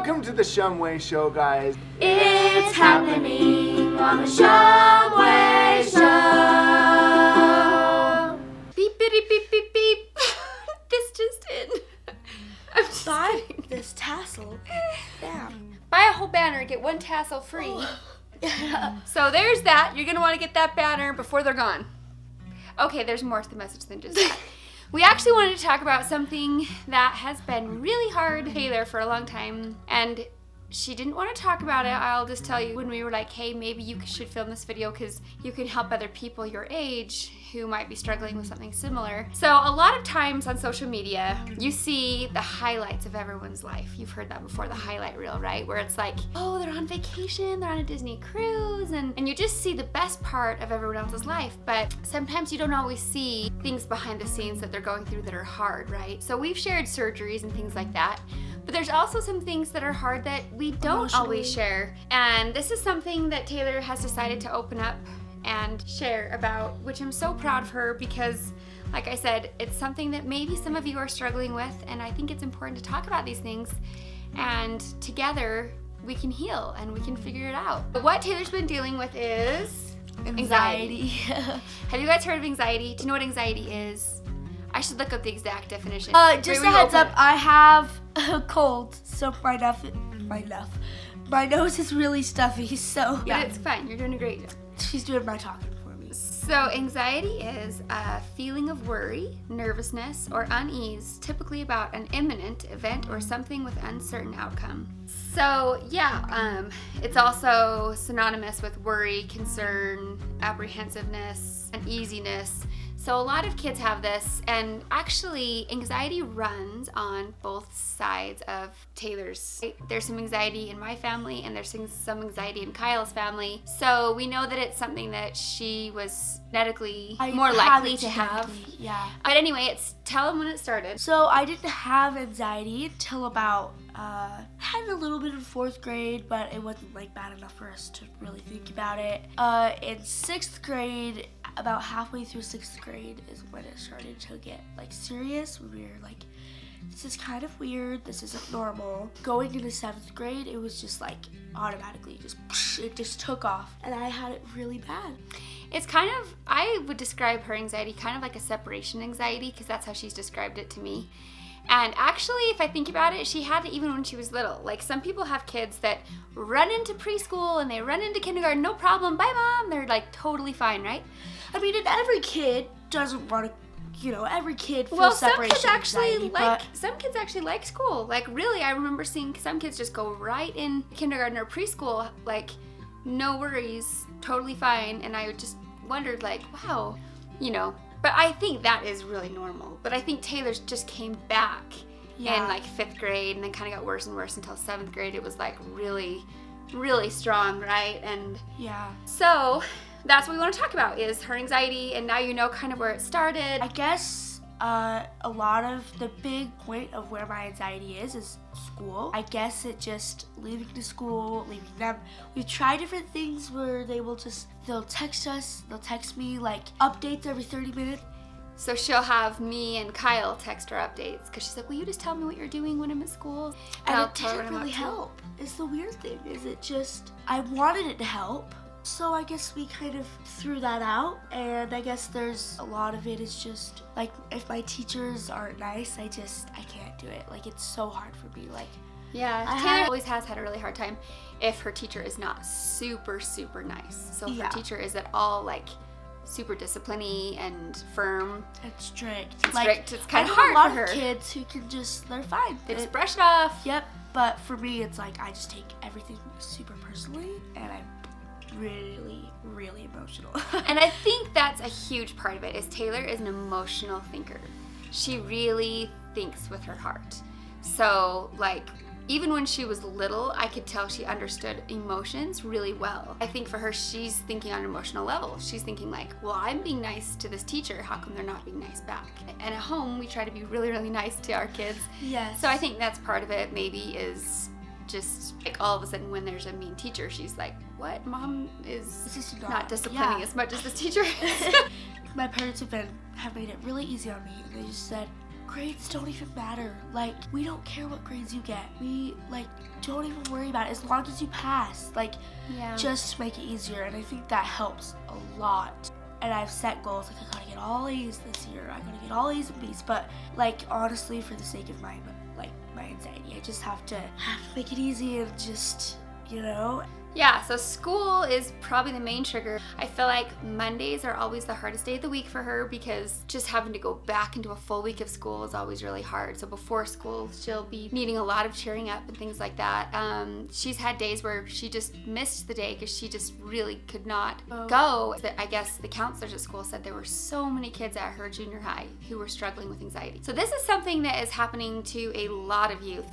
Welcome to the SHUMWAY show, guys. It's happening on the SHUMWAY show. Beep, bitty, beep, beep, beep. This just in. I'm just Buy kidding. this tassel. Damn. Buy a whole banner, get one tassel free. So there's that. You're going to want to get that banner before they're gone. Okay, there's more to the message than just that. We actually wanted to talk about something that has been really hard to Taylor for a long time, and she didn't want to talk about it. I'll just tell you, when we were like, hey, maybe you should film this video because you can help other people your age who might be struggling with something similar. So a lot of times on social media, you see the highlights of everyone's life. You've heard that before, the highlight reel, right? Where it's like, oh, they're on vacation, they're on a Disney cruise, and you just see the best part of everyone else's life. But sometimes you don't always see things behind the scenes that they're going through that are hard, right? So we've shared surgeries and things like that. But there's also some things that are hard that we don't always share. And this is something that Taylor has decided to open up and share about, which I'm so proud of her because, like I said, it's something that maybe some of you are struggling with, and I think it's important to talk about these things, and together we can heal and we can figure it out. But what Taylor's been dealing with is anxiety. Have you guys heard of anxiety? Do you know what anxiety is? I should look up the exact definition. Just a heads up, I have a cold, so my nose is really stuffy, so yeah. But it's fine, you're doing a great job. She's doing my talking for me. So anxiety is a feeling of worry, nervousness, or unease, typically about an imminent event or something with uncertain outcome. So yeah, it's also synonymous with worry, concern, apprehensiveness, uneasiness. So a lot of kids have this, and actually anxiety runs on both sides of Taylor's. There's some anxiety in my family, and there's some anxiety in Kyle's family. So we know that it's something that she was genetically more likely to have. Yeah. But anyway, tell them when it started. So I didn't have anxiety until about, had a little bit in 4th grade, but it wasn't like bad enough for us to really think about it. In 6th grade, about halfway through 6th grade is when it started to get like serious. We were like, this is kind of weird, this isn't normal. Going into 7th grade, it was just like automatically it just took off, and I had it really bad. It's kind of, I would describe her anxiety kind of like a separation anxiety, because that's how she's described it to me. And actually, if I think about it, she had it even when she was little. Like, some people have kids that run into preschool and they run into kindergarten, no problem, bye mom, they're like totally fine, right? I mean, and every kid doesn't want to, every kid feels separation anxiety, some kids actually like school. Like, really, I remember seeing some kids just go right in kindergarten or preschool, like, no worries, totally fine. And I just wondered, like, wow, But I think that is really normal. But I think Taylor's just came back in like 5th grade, and then kind of got worse and worse until 7th grade. It was like really, really strong, right? And yeah. So that's what we want to talk about, is her anxiety, and now you know kind of where it started. I guess a lot of the big point of where my anxiety is school. I guess it just leaving to school, leaving them. We've tried different things where they'll text us, they'll text me like updates every 30 minutes. So she'll have me and Kyle text her updates, because she's like, will you just tell me what you're doing when I'm at school? And it didn't really help. It's the weird thing, is it just, I wanted it to help. So I guess we kind of threw that out, and I guess there's a lot of it is just, like, if my teachers aren't nice, I can't do it. Like, it's so hard for me, like. Yeah, Taylor always has had a really hard time if her teacher is not super, super nice. So if her teacher is at all, like, super discipline-y and firm. And strict. It's kind of hard for her. I know a lot of kids who can they're fine. They just brush it off. Yep, but for me, it's like, I just take everything super personally, and I'm really, really emotional. And I think that's a huge part of it, is Taylor is an emotional thinker. She really thinks with her heart. So, like, even when she was little, I could tell she understood emotions really well. I think for her, she's thinking on an emotional level. She's thinking like, well, I'm being nice to this teacher, how come they're not being nice back? And at home, we try to be really, really nice to our kids. Yes. So I think that's part of it, maybe, is just like all of a sudden when there's a mean teacher, she's like, what? Mom is not disciplining as much as this teacher is. My parents have made it really easy on me, and they just said, grades don't even matter. Like, we don't care what grades you get. We, like, don't even worry about it as long as you pass. Like, Yeah. just make it easier, and I think that helps a lot. And I've set goals, like I gotta get all A's this year, I gotta get all A's and B's, but like honestly, for the sake of my anxiety, I just have to make it easy and just, you know. Yeah, so school is probably the main trigger. I feel like Mondays are always the hardest day of the week for her because just having to go back into a full week of school is always really hard. So before school, she'll be needing a lot of cheering up and things like that. She's had days where she just missed the day because she just really could not go. I guess the counselors at school said there were so many kids at her junior high who were struggling with anxiety. So this is something that is happening to a lot of youth.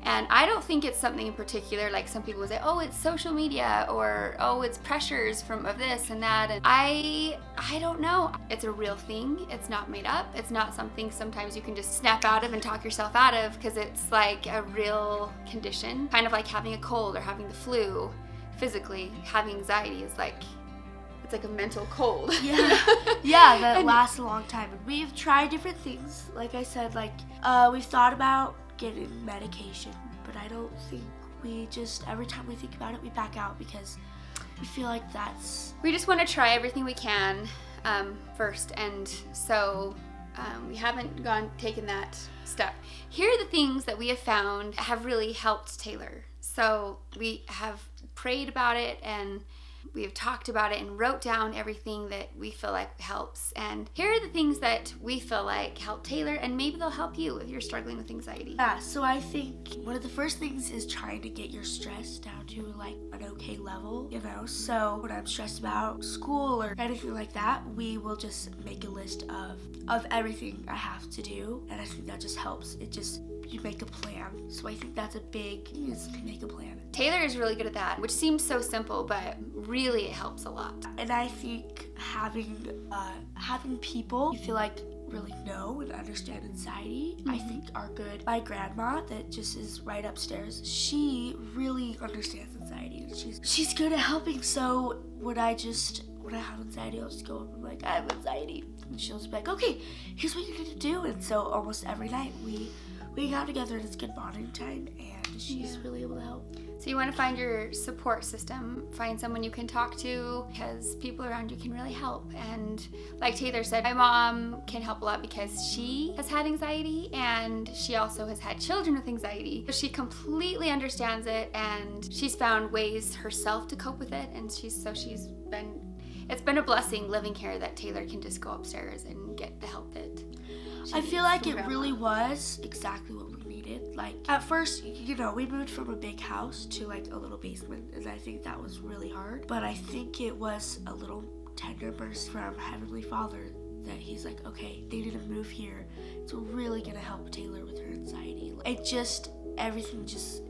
And I don't think it's something in particular, like some people would say, oh, it's social media, or oh, it's pressures of this and that. And I don't know. It's a real thing. It's not made up. It's not something sometimes you can just snap out of and talk yourself out of, because it's like a real condition. Kind of like having a cold or having the flu. Physically, having anxiety is like, it's like a mental cold. Yeah, yeah, that lasts a long time. And we've tried different things. Like I said, like we've thought about getting medication, but I don't think we just, every time we think about it, we back out because we feel like we just want to try everything we can first, and so we haven't taken that step. Here are the things that we have found have really helped Taylor. So we have prayed about it, and we have talked about it and wrote down everything that we feel like helps. And here are the things that we feel like help Taylor, and maybe they'll help you if you're struggling with anxiety. Yeah, so I think one of the first things is trying to get your stress down to like an okay level, you know? So when I'm stressed about school or anything like that, we will just make a list of everything I have to do, and I think that just helps. You make a plan. So I think that's a big thing, is to make a plan. Taylor is really good at that, which seems so simple, but really it helps a lot. And I think having people you feel like really know and understand anxiety, I think are good. My grandma that just is right upstairs, she really understands anxiety, and she's good at helping. So when I have anxiety, I'll just go up and be like, I have anxiety, and she'll just be like, okay, here's what you need to do. And so almost every night we hang out together, and it's good bonding time, and she's really able to help. So you want to find your support system, find someone you can talk to, because people around you can really help. And like Taylor said, my mom can help a lot because she has had anxiety, and she also has had children with anxiety. She completely understands it, and she's found ways herself to cope with it, and it's been a blessing living here that Taylor can just go upstairs and get the help that I feel like it really was exactly what we needed. Like at first, you know, we moved from a big house to like a little basement, and I think that was really hard. But I think it was a little tender mercy from Heavenly Father that he's like, okay, they need to move here. It's really gonna help Taylor with her anxiety. Everything just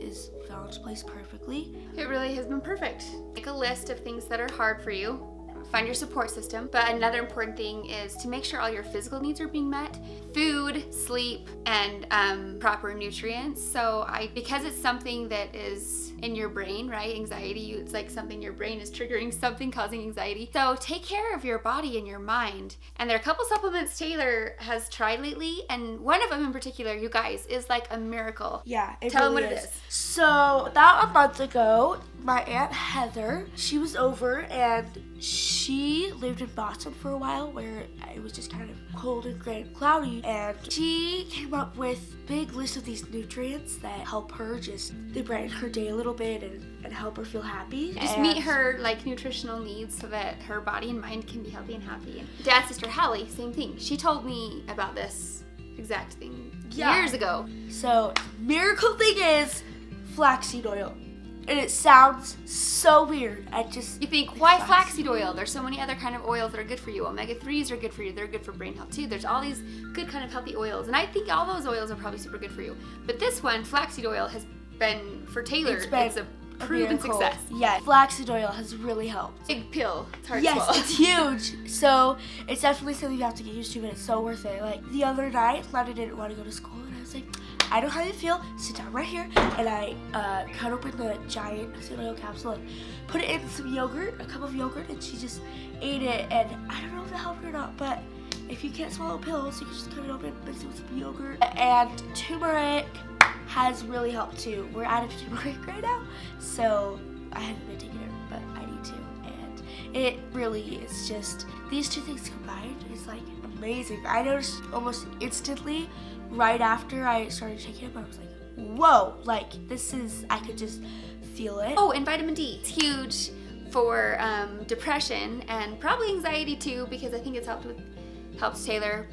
fell into place perfectly. It really has been perfect. Make a list of things that are hard for you. Find your support system. But another important thing is to make sure all your physical needs are being met. Food, sleep, and proper nutrients. So because it's something that is in your brain, right? Anxiety, it's like something your brain is triggering, something causing anxiety. So take care of your body and your mind. And there are a couple supplements Taylor has tried lately, and one of them in particular, you guys, is like a miracle. Yeah, Tell them really what it is. So about a month ago, my Aunt Heather, she was over, and she lived in Boston for a while where it was just kind of cold and gray and cloudy, and she came up with a big list of these nutrients that help her they brighten her day a little bit and help her feel happy. Just meet her like nutritional needs so that her body and mind can be healthy and happy. And Dad's sister Hallie, same thing. She told me about this exact thing years ago. So miracle thing is flaxseed oil. And it sounds so weird. You think, why flaxseed oil? There's so many other kind of oils that are good for you. Omega-3s are good for you. They're good for brain health too. There's all these good kind of healthy oils. And I think all those oils are probably super good for you. But this one, flaxseed oil, has been, for Taylor, it's a proven success. Yeah, flaxseed oil has really helped. Big pill. It's hard to swallow. Yes, it's huge. So it's definitely something you have to get used to, but it's so worth it. Like the other night, Lana didn't want to go to school, and I was like, I know how you feel. Sit down right here, and I cut open the giant flaxseed oil capsule and put it in some yogurt, a cup of yogurt, and she just ate it. And I don't know if it helped her or not, but if you can't swallow pills, you can just cut it open, mix it with some yogurt and turmeric, has really helped too. We're out of turmeric right now, so I haven't been taking it, but I need to. And it really is just, these two things combined is like amazing. I noticed almost instantly right after I started taking it, I was like, whoa, like this is, I could just feel it. Oh, and vitamin D. It's huge for depression and probably anxiety too, because I think it's helps Taylor.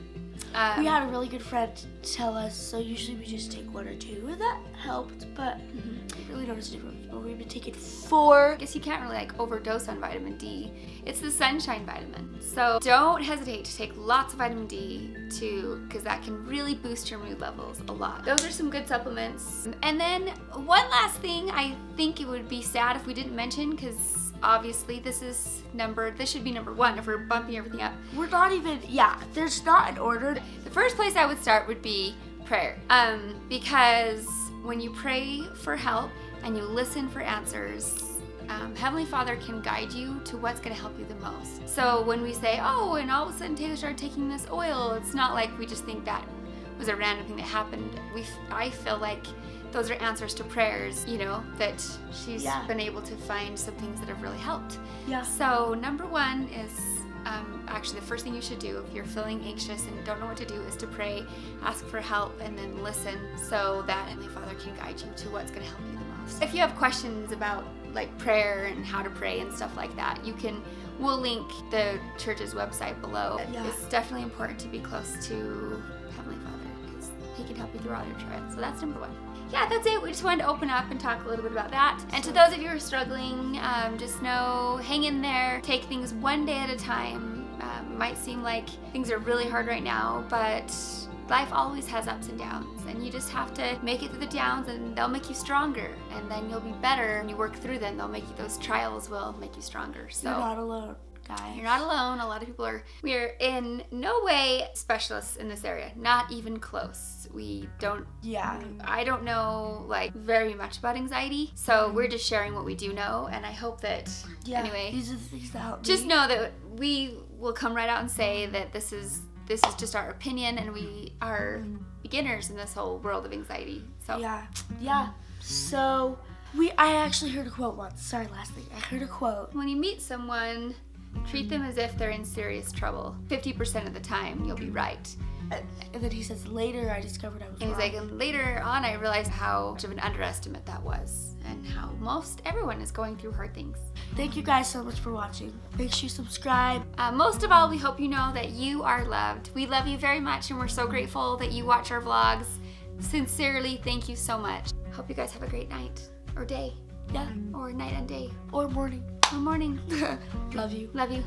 We had a really good friend tell us, so usually we just take 1 or 2, and that helped, but I really noticed a difference. But we've been taking 4. I guess you can't really like overdose on vitamin D. It's the sunshine vitamin. So don't hesitate to take lots of vitamin D too, because that can really boost your mood levels a lot. Those are some good supplements. And then one last thing, I think it would be sad if we didn't mention, because obviously this should be number 1 if we're bumping everything up. We're not even, there's not an order. The first place I would start would be prayer. Because when you pray for help and you listen for answers, Heavenly Father can guide you to what's going to help you the most. So when we say, oh, and all of a sudden Taylor started taking this oil, it's not like we just think that was a random thing that happened. I feel like those are answers to prayers, that she's been able to find some things that have really helped. Yeah. So number 1 is actually the first thing you should do if you're feeling anxious and don't know what to do is to pray, ask for help, and then listen so that Heavenly Father can guide you to what's going to help you the most. If you have questions about like prayer and how to pray and stuff like that, we'll link the church's website below. Yeah. It's definitely important to be close to Heavenly Father because He can help you through all your trials. So that's number 1. Yeah, that's it. We just wanted to open up and talk a little bit about that. And to those of you who are struggling, just know, hang in there. Take things one day at a time. Might seem like things are really hard right now, but life always has ups and downs, and you just have to make it through the downs, and they'll make you stronger, and then you'll be better. And you work through them, those trials will make you stronger. So you're not alone, guys. You're not alone. A lot of people are. We are in no way specialists in this area. Not even close. We don't. Yeah. I don't know like very much about anxiety, so we're just sharing what we do know, and I hope that. Yeah. Anyway, these are the things that help just me. know that we will come right out and say that this is just our opinion, and we are beginners in this whole world of anxiety. So yeah. So I actually heard a quote once. Sorry, last thing. I heard a quote. When you meet someone, treat them as if they're in serious trouble. 50% of the time, you'll be right. And then he says, later I discovered I was And wrong. he's like, and later on I realized how much of an underestimate that was, and how most everyone is going through hard things. Thank you guys so much for watching. Make sure you subscribe. Most of all, we hope you know that you are loved. We love you very much, and we're so grateful that you watch our vlogs. Sincerely, thank you so much. Hope you guys have a great night, or day. Yeah. Or night and day. Or morning. Or morning. Love you. Love you.